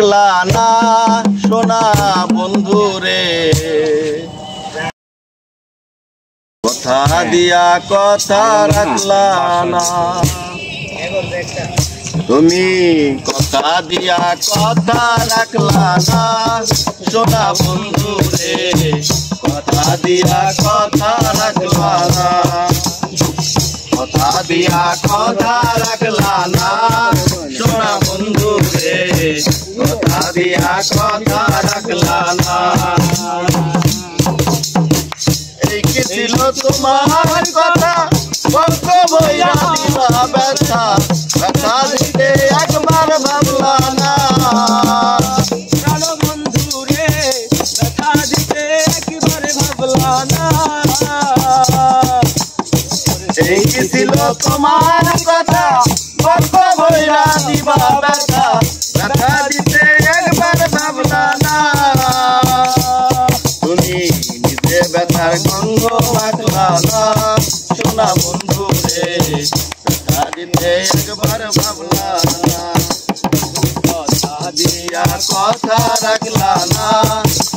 রাখলা না সোনা বন্ধু রে, কথা দিয়া কথা রাখলা না। তুমি কথা দিয়া কথা রাখলা না সোনা বন্ধু রে, কথা দিয়া কথা রাখলা না, কথা দিয়া কথা রাখলা না সোনা বন্ধু রে, কথা দিয়া কথা রাখলা না। এই কি ছিল তোমার কথা বলক বইরা দিলা ব্যথা, ব্যথা দিতে একবার ভাবলা না বন্ধু রে, ব্যথা দিতে একবার ভাবলা না। এই কি ছিল তোমার কথা বলক বইরা দিবা ব্যথা, ব্যথা দিতে একবার ভাবলা না। তুমি নিজে ব্যথার গন্ধ রাখলা না সোনা বন্ধু রে, ব্যথা দিতে একবার ভাবলা না, কথা দিয়া কথা রাখলা না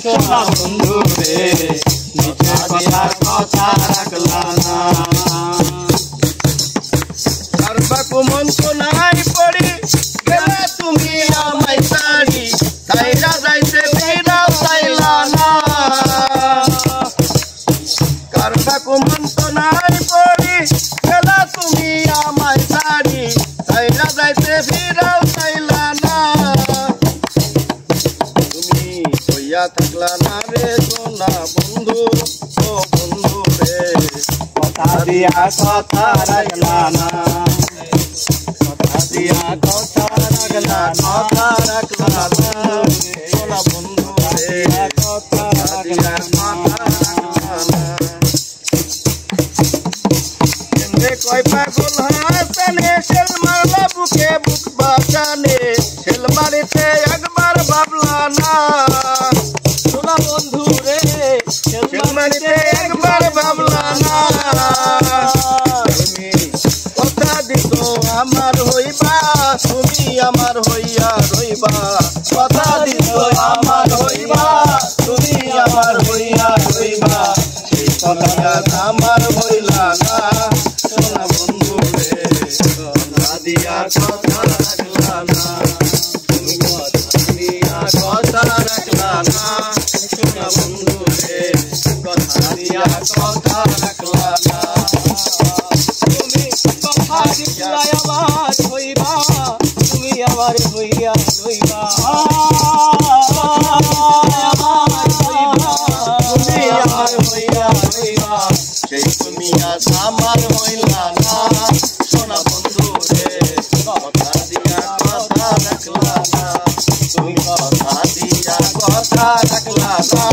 সোনা বন্ধু রে, কথা দিয়া কথা রাখলা না। কারবাকু মন তো নাই পড়ি গেলে তুমি আমায় ছাড়ি, সাইরা যাইতে ফিরাও চাইলা না। কারবাকু মন তো নাই পড়ি গেলে তুমি আমায় ছাড়ি, সাইরা যাইতে ফিরাও চাইলা না। তুমি কইয়া থাকলা না রে সোনা বন্ধু, ও বন্ধু রে, কথা দিয়া কথা রাখলা না, কথা দিয়া কথা রাখলা, কথা রাখলা না সোনা বন্ধু রে, কথা দিয়া কথা রাখলা না। কেমনে কয় পাগল হাসানে শেল মারলা বুকে বুক বাঁচানে, শেল মারিতে একবার ভাবলা না সোনা বন্ধু রে, শেল মারিতে একবার ভাবলা না। তুমি কথা দিত আমার হইবা, তুমি আমার হইয়া রইবা, কথা দিত আমার হইবা, তুমি আমার হইয়া রইবা, সেই কথা আমার হইলা না সোনা বন্ধু রে, কথা দিয়া কথা রাখলা না, তুমি কথা দিয়া কথা রাখলা না সোনা বন্ধু রে, কথা দিয়া কথা রাখলা না। তুমি কথা দিলা আমার হইবা, তুমি আমার হইয়া রইবা, তুমি আমার হইয়া রইবা, সেই তুমি আজ আমার হইলা না সোনা বন্ধু রে, কথা দিয়া কথা রাখলা না, তুমি কথা দিয়া কথা রাখলা না।